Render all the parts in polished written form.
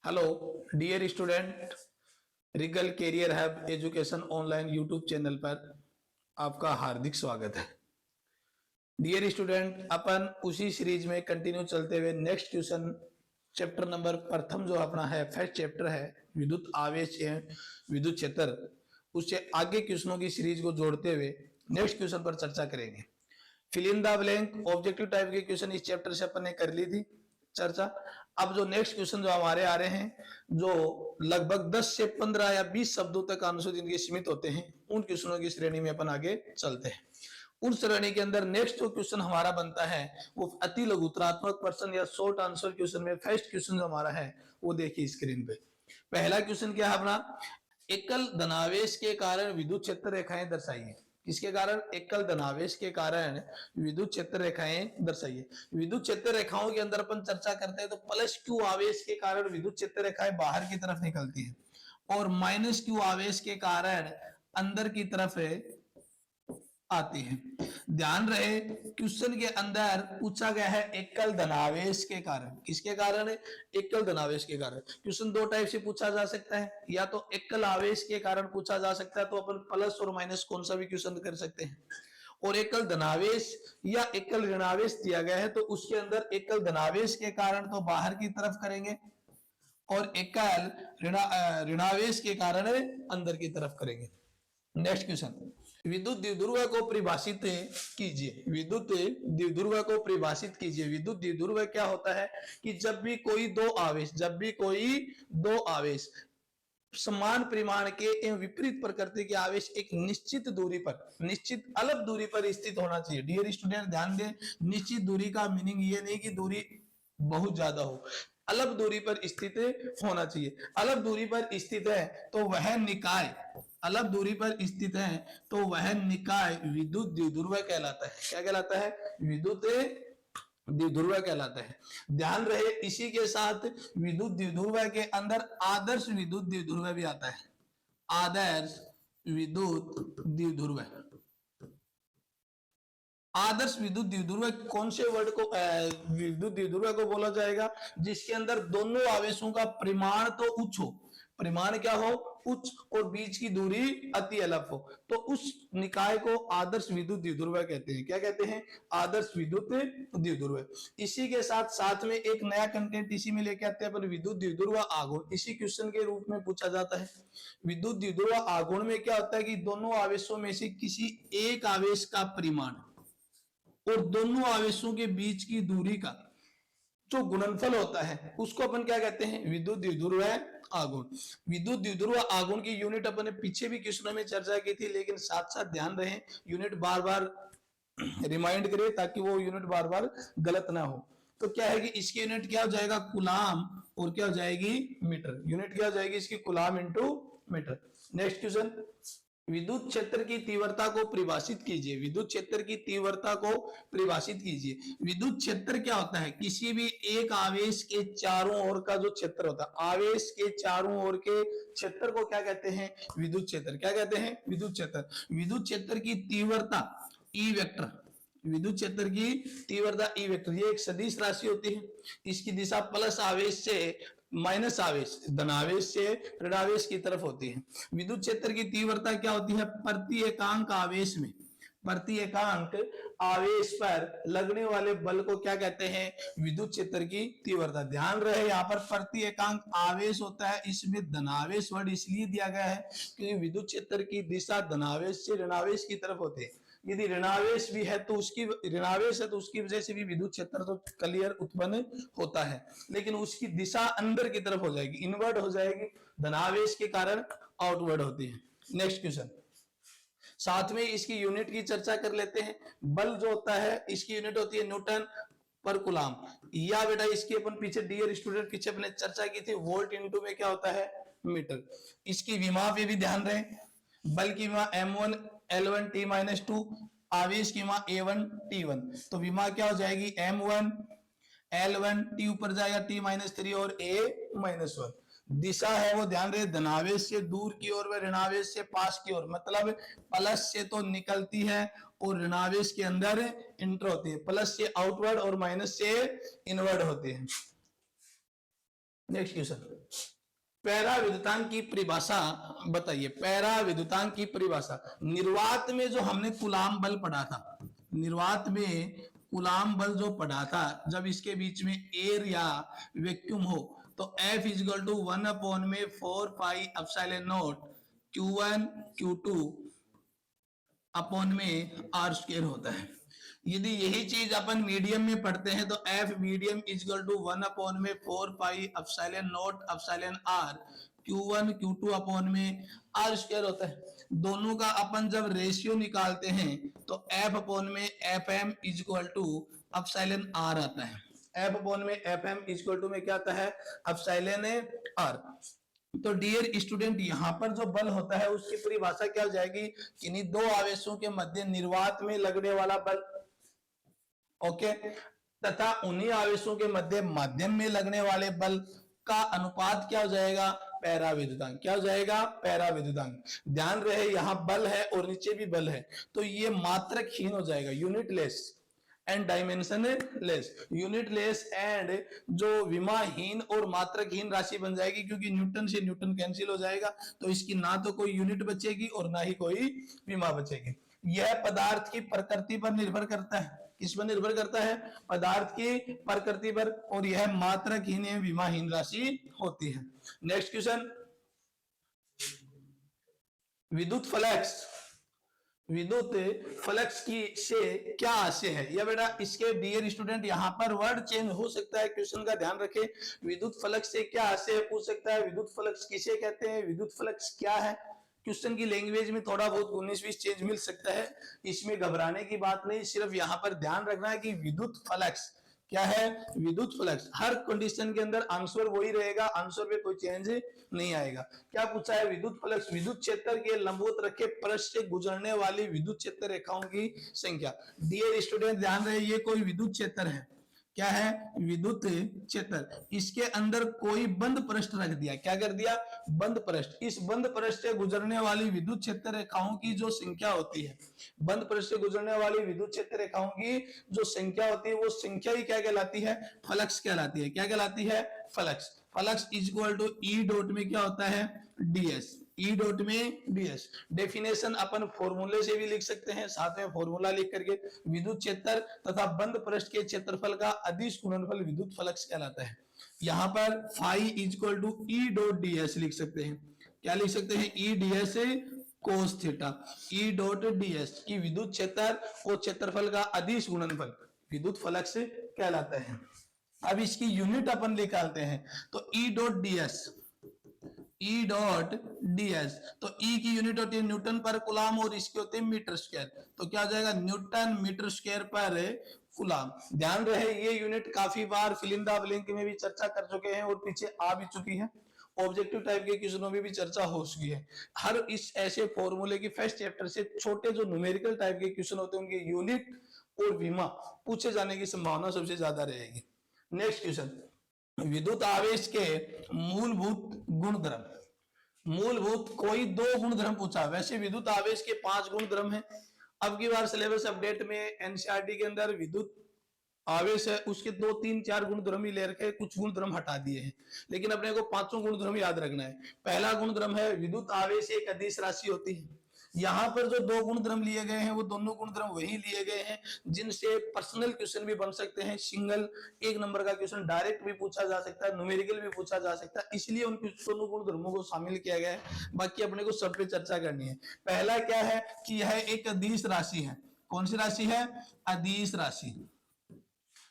Hello dear student, regal career hub education online YouTube channel पर आपका हार्दिक स्वागत है। डियर स्टूडेंट, अपन उसी सीरीज में कंटिन्यू चलते हुए नेक्स्ट क्वेश्चन चैप्टर नंबर प्रथम जो अपना है फर्स्ट चैप्टर है विद्युत आवेश एवं विद्युत क्षेत्र, उससे आगे क्वेश्चनों की सीरीज को जोड़ते हुए नेक्स्ट क्वेश्चन पर चर्चा करेंगे। Fill in the blank objective type के क्वेश्चन इस चैप्टर से अपन ने कर ली थी चर्चा। अब जो नेक्स्ट क्वेश्चन जो हमारे आ रहे हैं, जो लगभग 10 से 15 या 20 शब्दों तक आंसर जिनके सीमित होते हैं, उन क्वेश्चनों की श्रेणी में अपन आगे चलते हैं। उन श्रेणी के अंदर नेक्स्ट जो क्वेश्चन हमारा बनता है वो अति लघुतरात्मक प्रश्न या शॉर्ट आंसर क्वेश्चन में फर्स्ट क्वेश्चन जो हमारा है वो देखिए स्क्रीन पे। पहला क्वेश्चन क्या है अपना, एकल धनावेश के कारण विद्युत क्षेत्र रेखाएं दर्शाइए। किसके कारण? एकल धनावेश के कारण विद्युत क्षेत्र रेखाएं दर्शाइए। विद्युत क्षेत्र रेखाओं के अंदर अपन चर्चा करते हैं तो प्लस क्यू आवेश के कारण विद्युत क्षेत्र रेखाएं बाहर की तरफ निकलती है और माइनस क्यू आवेश के कारण अंदर की तरफ आती है। ध्यान रहे क्वेश्चन के अंदर पूछा गया है एकल धनावेश के कारण। किसके कारण है? एकल धनावेश के कारण। क्वेश्चन दो टाइप से पूछा जा सकता है, या तो एकल आवेश के कारण पूछा जा सकता है तो अपन प्लस और माइनस कौन सा भी क्वेश्चन कर सकते हैं, और एकल धनावेश या एकल ऋणावेश दिया गया है तो उसके अंदर एकल धनावेश के कारण तो बाहर की तरफ करेंगे और एकल ऋणावेश के कारण अंदर की तरफ करेंगे। नेक्स्ट क्वेश्चन, विद्युत द्विध्रुव को परिभाषित कीजिए। विद्युत द्विध्रुव को परिभाषित कीजिए। विद्युत द्विध्रुव क्या होता है कि जब भी कोई दो आवेश समान परिमाण के एवं विपरीत प्रकृति के आवेश एक निश्चित दूरी पर, निश्चित अलग दूरी पर स्थित होना चाहिए। डियर स्टूडेंट ध्यान दें, निश्चित दूरी का मीनिंग ये नहीं कि दूरी बहुत ज्यादा हो, अलग दूरी पर स्थित होना चाहिए। अलग दूरी पर स्थित है तो वह निकाय, अलग दूरी पर स्थित है तो वह निकाय विद्युत द्विध्रुव कहलाता है। क्या कहलाता है? विद्युत द्विध्रुव कहलाता है। ध्यान रहे इसी के साथ विद्युत द्विध्रुव के अंदर आदर्श विद्युत द्विध्रुव भी आता है। आदर्श विद्युत द्विध्रुव, आदर्श विद्युत द्विध्रुव कौन से वर्ड को विद्युत द्विध्रुव को बोला जाएगा? जिसके अंदर दोनों आवेशों का परिमाण तो उच्च हो, परिमाण क्या हो? उच्च, और बीच की दूरी अति अलग हो, तो उस निकाय को आदर्श विद्युत द्विध्रुव कहते हैं। क्या कहते हैं? आदर्श विद्युत द्विध्रुव। इसी के साथ साथ में एक नया कंटेंट इसी में लेके आते हैं पर विद्युत द्विध्रुव आघूर्ण, इसी क्वेश्चन के रूप में पूछा जाता है। विद्युत द्विध्रुव आघूर्ण में क्या होता है कि दोनों आवेशों में से किसी एक आवेश का परिमाण और दोनों आवेशों के बीच की दूरी का जो गुणनफल होता है उसको अपन क्या कहते हैं? विद्युत द्विध्रुव आघूर्ण। विद्युत द्विध्रुव आघूर्ण की यूनिट अपन ने पीछे भी क्वेश्चनों में चर्चा की थी, लेकिन साथ साथ ध्यान रहे यूनिट बार बार रिमाइंड करे ताकि वो यूनिट बार बार गलत ना हो। तो क्या है कि इसकी यूनिट क्या हो जाएगा? कूलाम, और क्या हो जाएगी? मीटर। यूनिट क्या हो जाएगी इसकी? Coulomb into metre. Next question, विद्युत क्षेत्र की तीव्रता को परिभाषित कीजिए। विद्युत क्षेत्र की तीव्रता को परिभाषित कीजिए। विद्युत क्षेत्र क्या होता है? किसी भी एक आवेश के चारों ओर का जो क्षेत्र होता है, आवेश के चारों ओर के क्षेत्र को क्या कहते हैं? विद्युत क्षेत्र। क्या कहते हैं? विद्युत क्षेत्र। विद्युत क्षेत्र की तीव्रता ई वेक्टर, विद्युत क्षेत्र की तीव्रता ई वेक्टर, ये एक सदिश राशि होती है। इसकी दिशा प्लस आवेश से माइनस आवेश, धनावेश से ऋणावेश की तरफ होती है। विद्युत क्षेत्र की तीव्रता क्या होती है? प्रति एकांक आवेश में, प्रति एकांक आवेश पर लगने वाले बल को क्या कहते हैं? विद्युत क्षेत्र की तीव्रता। ध्यान रहे यहाँ पर प्रति एकांक आवेश होता है, इसमें धनावेश वर्ड इसलिए दिया गया है क्योंकि विद्युत क्षेत्र की दिशा धनावेश से ऋणावेश की तरफ होती है। यदि ऋणावेश भी है तो उसकी ऋणावेश है तो उसकी वजह से भी विद्युत क्षेत्र तो क्लियर उत्पन्न होता है, लेकिन उसकी दिशा अंदर की तरफ हो जाएगी, इनवर्ड हो जाएगी। धनावेश के कारण आउटवर्ड होती है। नेक्स्ट क्वेश्चन, साथ में इसकी यूनिट की चर्चा कर लेते हैं। बल जो होता है इसकी यूनिट होती है न्यूटन पर कूलाम, या बेटा इसकी अपन पीछे डियर स्टूडेंट पीछे अपने चर्चा की थी, वोल्ट इनटू में क्या होता है? मीटर। इसकी विमा पे भी ध्यान रहे, बल की विमा m1 L1 T-2, आवेश की विमा A1 T1, तो विमा क्या हो जाएगी? m1 L1 T ऊपर जाएगा T-3 और A-1। दिशा है वो ध्यान रहे धनावेश से दूर की ओर व ऋणावेश से पास की ओर, मतलब प्लस से तो निकलती है और ऋणावेश के अंदर इंटर होती है। प्लस से आउटवर्ड और माइनस से इनवर्ड होते हैं। नेक्स्ट क्वेश्चन, पैरा विद्युतांक की परिभाषा बताइए। पैरा विद्युतांक की परिभाषा, निर्वात में जो हमने कूलाम बल पढ़ा था, निर्वात में कूलाम बल जो पढ़ा था, जब इसके बीच में एयर या वैक्यूम हो तो F इजल टू 1 में 4 pi epsilon not Q1 Q2 upon में आर स्क्वायर होता है। यदि यही चीज अपन मीडियम में पढ़ते हैं तो F मीडियम इजल टू 1 में 4 pi epsilon not epsilon r Q1 Q2 upon में आर स्क्वायर होता है। दोनों का अपन जब रेशियो निकालते हैं तो F अपॉन में FM equal to epsilon r आता है। F अपॉन में FM इजल टू में क्या आता है, एप्सिलॉन आर। तो डियर स्टूडेंट, यहाँ पर जो बल होता है उसकी परिभाषा क्या हो जाएगी, किन्हीं दो आवेशों के मध्य निर्वात में लगने वाला बल, ओके, तथा उन्हीं आवेशों के मध्य माध्यम में लगने वाले बल का अनुपात क्या हो जाएगा, पैरा विद्युतांक। क्या हो जाएगा, पैरा विद्युतांक। ध्यान रहे यहाँ बल है और नीचे भी बल है, तो ये मात्रकहीन हो जाएगा, unitless and dimension less. Unit less and जो विमाहीन और मात्रकहीन राशि बन जाएगी, क्योंकि न्यूटन से न्यूटन कैंसिल हो जाएगा, तो इसकी ना तो कोई यूनिट बचेगी और ना ही कोई विमा बचेगी। यह पदार्थ की प्रकृति पर निर्भर करता है। किस पर निर्भर करता है, पदार्थ की प्रकृति पर, और यह मात्रकहीन एवं विमाहीन राशि होती है। नेक्स्ट क्वेश्चन, विद्युत फ्लक्स, विद्युत फ्लक्स की से क्या आशय है, या बेटा इसके डियर स्टूडेंट यहाँ पर वर्ड चेंज हो सकता है, क्वेश्चन का ध्यान रखें। विद्युत फ्लक्स से क्या आशय है पूछ सकता है। विद्युत फ्लक्स किसे कहते हैं, विद्युत फ्लक्स क्या है, क्वेश्चन की लैंग्वेज में थोड़ा बहुत 19-20 चेंज मिल सकता है, इसमें घबराने की बात नहीं। सिर्फ यहाँ पर ध्यान रखना है कि विद्युत फ्लक्स क्या है, विद्युत फ्लक्स। हर कंडीशन के अंदर आंसर वही रहेगा, आंसर में कोई चेंज नहीं आएगा। क्या पूछा है, विद्युत फ्लक्स विद्युत क्षेत्र के लंबवत रखे पृष्ठ से गुजरने वाली विद्युत क्षेत्र रेखाओं की संख्या। डियर स्टूडेंट ध्यान रहे, ये कोई विद्युत क्षेत्र है, क्या है, विद्युत क्षेत्र। इसके अंदर कोई बंद पृष्ठ रख दिया, क्या कर दिया, बंद पृष्ठ। इस बंद पृष्ठ से गुजरने वाली विद्युत क्षेत्र रेखाओं की जो संख्या होती है, बंद पृष्ठ से गुजरने वाली विद्युत क्षेत्र रेखाओं की जो संख्या होती है, वो संख्या ही क्या कहलाती है, फ्लक्स कहलाती है। क्या कहलाती है, flux. Flux is equal to E dot में क्या होता है, डीएस। ई डॉट में डीएस। डेफिनेशन अपन फॉर्मूले से भी लिख सकते हैं, साथ में फॉर्मूला लिख करके, विद्युत क्षेत्र तथा बंद पृष्ठ के क्षेत्रफल का अदिश गुणनफल विद्युत फ्लक्स कहलाता है। यहाँ पर phi is equal to E dot DS लिख सकते हैं। क्या लिख सकते हैं, E DS cos theta, E dot DS की विद्युत क्षेत्र और क्षेत्रफल का अदिश गुणनफल विद्युत फ्लक्स कहलाता है। अब इसकी यूनिट अपन निकालते हैं, तो ई dot DS, e dot DS, तो ई की यूनिट होती है न्यूटन पर कूलाम और इसके होते हैं मीटर स्क्वायर। तो क्या हो जाएगा, न्यूटन मीटर स्क्वायर पर कूलाम। ध्यान रहे ये यूनिट काफी बार फिल इन द ब्लैंक में भी चर्चा कर चुके हैं और पीछे आ भी चुकी है, ऑब्जेक्टिव टाइप के क्वेश्चनों में भी चर्चा हो चुकी है। हर इस ऐसे फॉर्मूले की फर्स्ट चैप्टर से छोटे जो न्यूमेरिकल टाइप के क्वेश्चन होते हैं उनके यूनिट और विमा पूछे जाने की संभावना सबसे ज्यादा रहेगी। नेक्स्ट क्वेश्चन, विद्युत आवेश के मूलभूत गुणधर्म। मूलभूत कोई दो गुणधर्म पूछा, वैसे विद्युत आवेश के 5 गुणधर्म हैं। अब की बार सिलेबस अपडेट में एनसीईआरटी के अंदर विद्युत आवेश है उसके 2, 3, 4 गुणधर्म ही ले रखे, कुछ गुणधर्म हटा दिए हैं, लेकिन अपने को 5 गुणधर्म याद रखना है। पहला गुणधर्म है विद्युत आवेश एक अदिश राशि होती है। यहाँ पर जो 2 गुणधर्म लिए गए हैं वो दोनों गुणधर्म वही लिए गए हैं जिनसे पर्सनल क्वेश्चन भी बन सकते हैं। सिंगल 1 नंबर का क्वेश्चन डायरेक्ट भी पूछा जा सकता है, न्यूमेरिकल भी पूछा जा सकता है, इसलिए उन दोनों गुणधर्मों को शामिल किया गया है। बाकी अपने को सब पे चर्चा करनी है। पहला क्या है कि यह एक अदिश राशि है। कौन सी राशि है, अदिश राशि।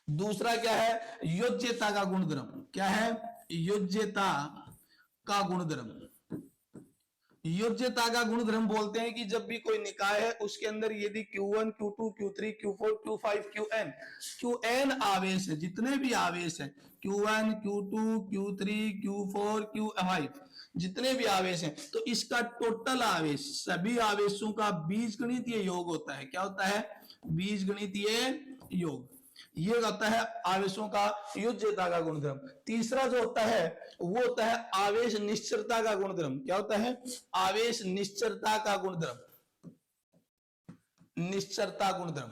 दूसरा क्या है, योज्यता का गुणधर्म। क्या है, योज्यता का गुणधर्म। योज्यता का गुणधर्म बोलते हैं कि जब भी कोई निकाय है उसके अंदर यदि Q1 Q2 Q3 Q4 Q5 Qn आवेश है, जितने भी आवेश है Q1 Q2 Q3 Q4 Q5 जितने भी आवेश हैं, तो इसका टोटल आवेश सभी आवेशों का बीजगणितीय योग होता है। क्या होता है, बीजगणितीय योग। ये होता है आवेशों का योज्यता का गुणधर्म। तीसरा जो होता है वो होता है आवेश निश्चरता का गुणधर्म। क्या होता है, आवेश निश्चरता का गुणधर्म। निश्चरता गुणधर्म,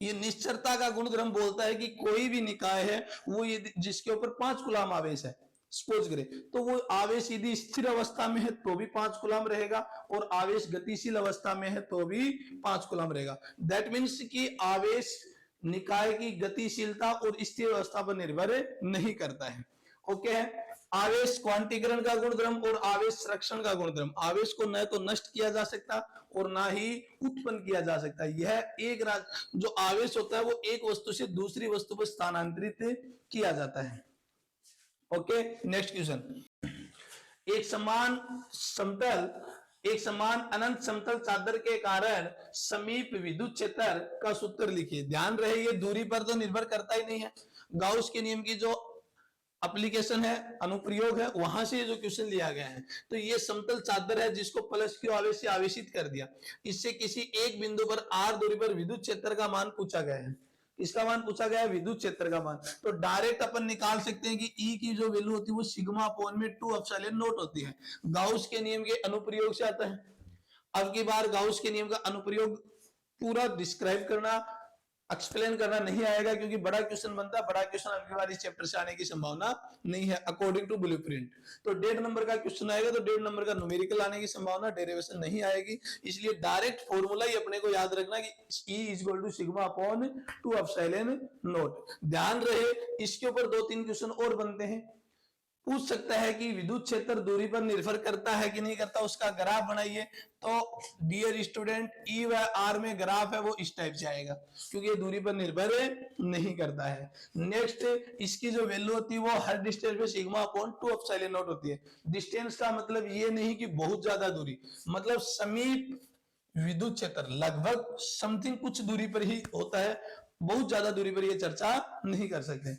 ये निश्चरता का गुणधर्म बोलता है कि कोई भी निकाय है वो ये जिसके ऊपर 5 कूलाम आवेश है, सपोज करें, तो वो आवेश यदि स्थिर अवस्था में है तो भी 5 कूलम रहेगा, और आवेश गतिशील अवस्था में है तो भी 5 कूलम रहेगा। दैट मीन्स कि आवेश निकाय की गतिशीलता और स्थिर अवस्था पर निर्भर नहीं करता है। ओके है। आवेश क्वांटीकरण का गुणधर्म और आवेश संरक्षण का गुणधर्म, आवेश को न तो नष्ट किया जा सकता और ना ही उत्पन्न किया जा सकता। यह एक जो आवेश होता है वो एक वस्तु से दूसरी वस्तु पर स्थानांतरित किया जाता है। Okay, next question. एक समान अनंत समतल चादर के कारण समीप विद्युत क्षेत्र का सूत्र लिखिए। ध्यान रहे ये दूरी पर तो निर्भर करता ही नहीं है। गाउस के नियम की जो एप्लीकेशन है, अनुप्रयोग है, वहां से जो क्वेश्चन लिया गया है। तो ये समतल चादर है जिसको प्लस क्यू आवेश से आवेशित कर दिया। इससे किसी एक बिंदु पर आर दूरी पर विद्युत क्षेत्र का मान पूछा गया है। इसका मान पूछा गया है, विद्युत क्षेत्र का मान। तो डायरेक्ट अपन निकाल सकते हैं कि ई की जो वैल्यू होती है वो सिग्मा अपॉन में 2 एप्सिलॉन नॉट होती है। गाउस के नियम के अनुप्रयोग से आता है। अब की बार गाउस के नियम का अनुप्रयोग पूरा डिस्क्राइब करना, एक्सप्लेन करना नहीं आएगा, क्योंकि बड़ा क्वेश्चन बनता है। बड़ा क्वेश्चन अगली बार इस चैप्टर से आने की संभावना नहीं है अकॉर्डिंग टू ब्लूप्रिंट। तो 1.5 नंबर का क्वेश्चन आएगा तो 1.5 नंबर का न्यूमेरिकल आने की संभावना, डेरिवेशन नहीं आएगी। इसलिए डायरेक्ट फॉर्मूला ही अपने को याद रखना कि E equal to sigma upon 2 epsilon not. ध्यान रहे इसके ऊपर 2-3 क्वेश्चन और बनते हैं। पूछ सकता है कि विद्युत क्षेत्र दूरी पर निर्भर करता है कि नहीं करता, उसका ग्राफ बनाइए। तो डियर स्टूडेंट, ई व आर में ग्राफ है वो इस टाइप से आएगा, क्योंकि ये दूरी पर निर्भर नहीं करता है। नेक्स्ट, इसकी जो वैल्यू होती है वो हर डिस्टेंस पे सिग्मा अपॉन 2 एप्सिलॉन नॉट होती है। डिस्टेंस का मतलब ये नहीं कि बहुत ज्यादा दूरी, मतलब समीप विद्युत क्षेत्र लगभग समथिंग कुछ दूरी पर ही होता है, बहुत ज्यादा दूरी पर ये चर्चा नहीं कर सकते।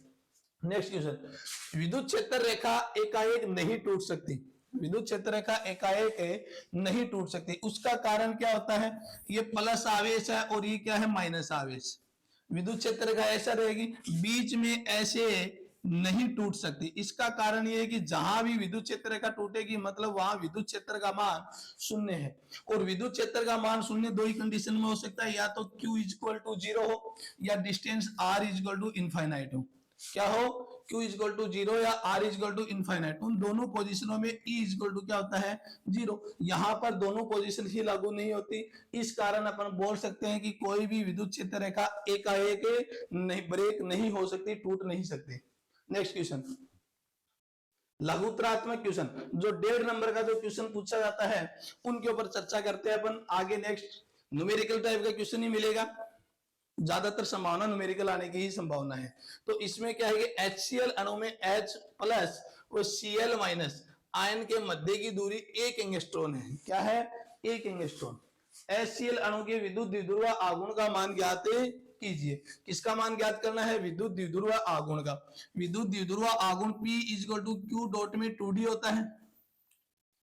नेक्स्ट क्वेश्चन, विद्युत क्षेत्र रेखा एकाएक नहीं टूट सकती। विद्युत क्षेत्र रेखा एकाएक नहीं टूट सकती, उसका कारण क्या होता है? ये प्लस आवेश है और ये क्या है? माइनस आवेश। विद्युत क्षेत्र रेखा ऐसा रहेगी, बीच में ऐसे नहीं टूट सकती। इसका कारण ये है कि जहां भी विद्युत क्षेत्र रेखा टूटेगी मतलब वहां विद्युत क्षेत्र का मान 0 है। और विद्युत क्षेत्र का मान 0 दो ही कंडीशन में हो सकता है, या तो Q इक्वल टू 0 हो या distance R equal to infinite हो। क्या हो? Q इक्वल टू 0 या R इक्वल टू इनफाइनाइट। उन दोनों पोजीशनों में E इक्वल टू क्या होता है? 0। यहाँ पर दोनों पोजीशन ही लागू नहीं होती। इस कारण अपन बोल सकते हैं कि कोई भी विद्युत क्षेत्र रेखा एकाएक नहीं ब्रेक नहीं हो सकती, टूट नहीं सकती। नेक्स्ट क्वेश्चन, लघुत्रात्मक क्वेश्चन, जो 1.5 नंबर का जो क्वेश्चन पूछा जाता है उनके ऊपर चर्चा करते हैं अपन आगे। नेक्स्ट, न्यूमेरिकल टाइप का क्वेश्चन ही मिलेगा, ज्यादातर संभावना न्यूमेरिकल आने की ही संभावना है। तो इसमें क्या है कि HCl अणु में H प्लस और Cl माइनस आयन के मध्य की दूरी 1 एंगस्ट्रॉन है। क्या है? 1 एंगस्ट्रॉन। HCl अणु के विद्युत द्विध्रुव आघूर्ण का मान ज्ञात कीजिए। किसका मान ज्ञात करना है? विद्युत द्विध्रुव आघूर्ण का। विद्युत द्विध्रुव आघूर्ण P equal to Q dot में 2D होता है।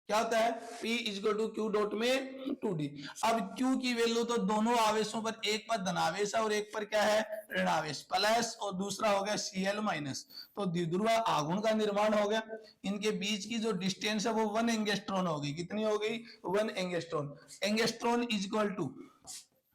क्या होता है? P equal to Q dot में 2D। अब Q की वैल्यू तो दोनों आवेशों पर, एक पर धनावेश है और एक पर क्या है? ऋणावेश। प्लस और दूसरा हो गया Cl माइनस। तो द्विध्रुव आघूर्ण का निर्माण हो गया। इनके बीच की जो डिस्टेंस है वो 1 एंगस्ट्रॉन हो गई। कितनी हो गई? 1 angstrom. Angstrom equal to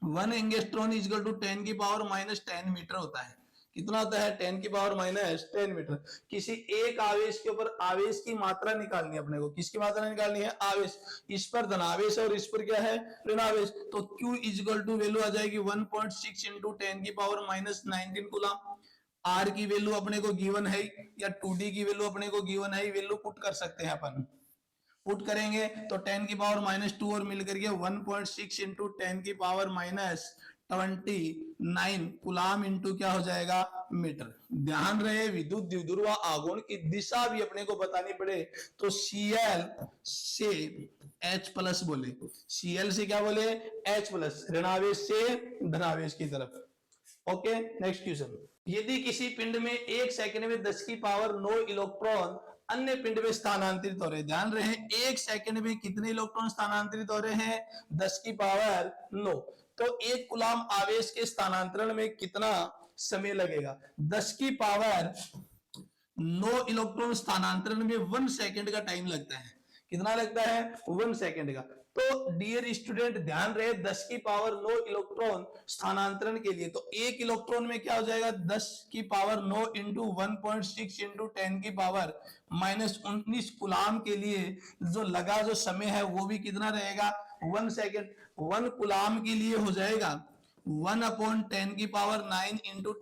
1 angstrom equal to 10 की पावर माइनस 10 मीटर होता है। कितना होता है? 10 की पावर माइनस 10 मीटर। किसी एक आवेश के ऊपर आवेश की मात्रा निकालनी है अपने को। किसकी मात्रा निकालनी है? आवेश। इस पर धनावेश और इस पर क्या है? ऋणावेश। तो Q इक्वल टू वैल्यू आ जाएगी 1.6 इंटू 10 की पावर माइनस 19 कूलम। R की वैल्यू अपने को गिवन है, या 2D की वैल्यू अपने को गिवन है, वैल्यू पुट कर सकते हैं अपन। पुट करेंगे तो 10 की पावर माइनस 2 और मिलकर के 1.6 इंटू 10 की पावर माइनस 29 कूलम इंटू क्या हो जाएगा? मीटर। ध्यान रहे विद्युत द्विध्रुव आघूर्ण की दिशा भी अपने को बतानी पड़े तो Cl से H प्लस बोले। Cl से क्या बोले? H plus. ऋणावेश से धनावेश की तरफ। Okay, next question. यदि किसी पिंड में 1 सेकंड में 10 की पावर 9 इलेक्ट्रॉन अन्य पिंड में स्थानांतरित हो रहे, ध्यान रहे 1 सेकंड में कितने इलेक्ट्रॉन स्थानांतरित हो रहे हैं? 10 की पावर 9। तो 1 कूलम आवेश के स्थानांतरण में कितना समय लगेगा? 10 की पावर 9 इलेक्ट्रॉन स्थानांतरण में 1 सेकंड का टाइम लगता है। कितना लगता है? 1 सेकंड का। तो डियर स्टूडेंट ध्यान रहे 10 की पावर 9 इलेक्ट्रॉन स्थानांतरण के लिए, तो एक इलेक्ट्रॉन में क्या हो जाएगा 10 की पावर 9 इंटू 1.6 इंटू 10 की पावर -19 कूलाम के लिए जो लगा जो समय है वो भी कितना रहेगा 1 सेकेंड। 1 कूलाम के लिए हो जाएगा 1/10 की पावर 9 इंटू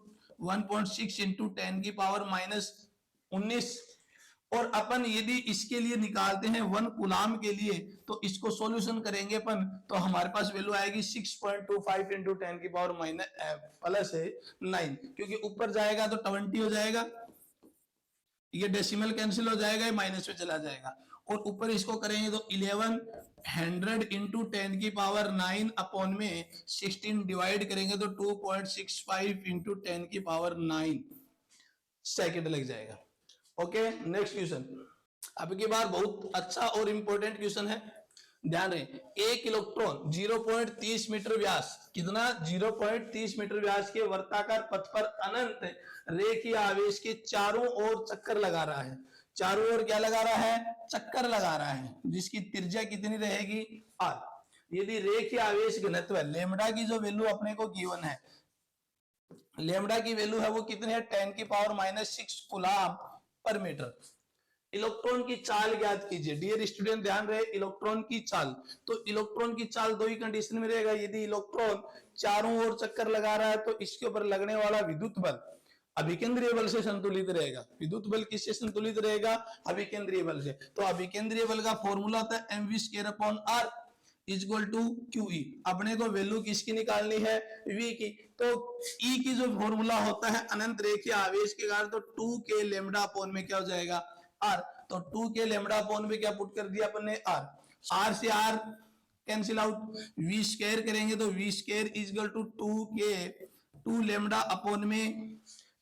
1.6 इंटू 10 की पावर -19। और अपन यदि इसके लिए निकालते हैं 1 कूलाम के लिए तो इसको सॉल्यूशन करेंगे अपन, तो हमारे पास वैल्यू आएगी 6.25 इंटू 10 की पावर +9, क्योंकि ऊपर जाएगा तो 20 हो जाएगा, ये डेसिमल कैंसिल हो जाएगा, ये माइनस में चला जाएगा, और ऊपर इसको करेंगे तो 1100 इंटू 10 की पावर 9 अपॉन में 16 डिवाइड करेंगे तो 2.65 इंटू 10 की पावर 9 सेकेंड लग जाएगा। Okay, next question. अब की बार बहुत अच्छा और इंपॉर्टेंट क्वेश्चन है, ध्यान रहे। एक इलेक्ट्रॉन 0.30 मीटर व्यास, कितना 0.30 मीटर व्यास के वर्ताकार पथ पर अनंत रेखीय आवेश के चारों ओर चक्कर लगा रहा है। चारों ओर क्या लगा रहा है, चक्कर लगा रहा है, जिसकी त्रिज्या कितनी रहेगी r। यदि रेखीय आवेश घनत्व लेमडा की जो वैल्यू अपने को गिवन है, लेमडा की वैल्यू है वो कितनी है 10 की पावर -6 कूलाम पर मीटर। इलेक्ट्रॉन की चाल ज्ञात कीजिए। डियर स्टूडेंट ध्यान रहे, इलेक्ट्रॉन की चाल, तो इलेक्ट्रॉन की चाल दो ही कंडीशन में रहेगा। यदि इलेक्ट्रॉन चारों ओर चक्कर लगा रहा है तो इसके ऊपर लगने वाला विद्युत बल अभिकेंद्रीय बल से संतुलित रहेगा। विद्युत बल किससे संतुलित रहेगा, अभिकेंद्रीय बल से। तो अभिकेंद्रीय बल का फॉर्मूला था mv²/r इक्वल टू QE। अपने को वैल्यू किसकी निकालनी है, V की। तो E की जो फॉर्मूला होता है अनंत रेखीय आवेश के कारण, तो 2k लेमडा अपॉन में क्या हो जाएगा R। तो 2k लेमडा अपॉन में क्या पुट कर दिया अपन ने R, R से R cancel out, V square करेंगे तो V square equal to 2k 2 lambda upon में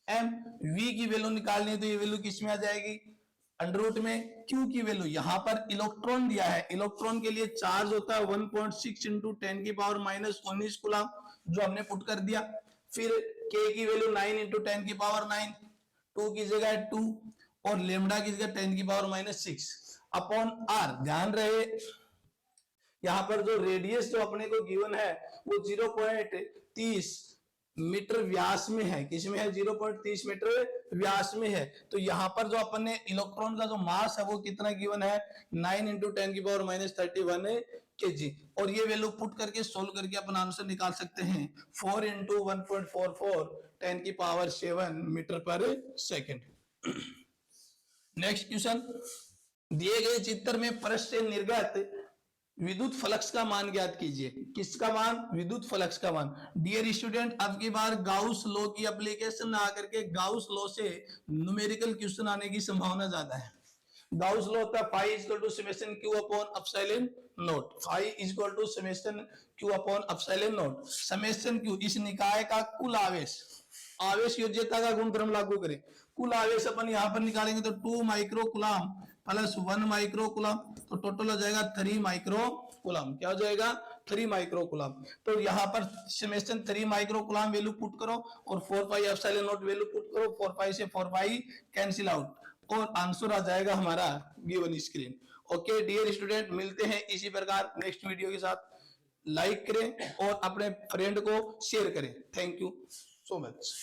M। V की वैल्यू निकालनी है तो ये वैल्यू किस में आ जाएगी अंडर रूट में। Q की वैल्यू यहाँ पर इलेक्ट्रॉन दिया है, इलेक्ट्रॉन के लिए चार्ज होता है 1.6 इंटू 10 की पावर -19 कूलाम, जो हमने पुट कर दिया। फिर K की वैल्यू 9 इंटू 10 की पावर 9, 2 की जगह 2 और लेमडा की जगह 10 की पावर -6 अपॉन R। ध्यान रहे यहाँ पर जो रेडियस जो अपने को गिवन है वो 0.30 मीटर व्यास में है। किसमें है, 0.30 मीटर व्यास में है। तो यहाँ पर जो अपन ने इलेक्ट्रॉन का जो मास है वो कितना गिवन है 9 इंटू 10 की पावर -31 kg। और ये वैल्यू पुट करके सोल्व करके अपन आंसर निकाल सकते हैं 4 इंटू 1.44 10 की पावर 7 मीटर पर सेकेंड। नेक्स्ट क्वेश्चन, दिए गए चित्र में पृष्ठ से निर्गत विद्युत फ्लक्स का मान ज्ञात कीजिए। किसका मान, विद्युत फ्लक्स का मान। डियर स्टूडेंट अब की बार गाउस लॉ की एप्लीकेशन ना आकर के गाउस लॉ से न्यूमेरिकल क्वेश्चन आने की संभावना ज्यादा है। गाउस लॉ होता है phi equal to summation q upon epsilon not. phi equal to summation q upon epsilon not. Summation q इस निकाय का कुल आवेश, आवेश योज्यता का गुणधर्म लागू करें। कुल आवेश अपन यहाँ पर निकालेंगे तो 2 micro coulomb plus 1 micro coulomb, तो टोटल हो जाएगा 3 माइक्रो कूलाम। क्या हो जाएगा 3 माइक्रो कूलाम। तो यहाँ पर summation 3 micro coulomb value put करो और 4 pi epsilon not value put करो, 4 पाई से 4 पाई कैंसिल आउट और आंसर आ जाएगा हमारा given screen. Okay dear student, मिलते हैं इसी प्रकार नेक्स्ट वीडियो के साथ। लाइक करें और अपने फ्रेंड को शेयर करें। Thank you so much.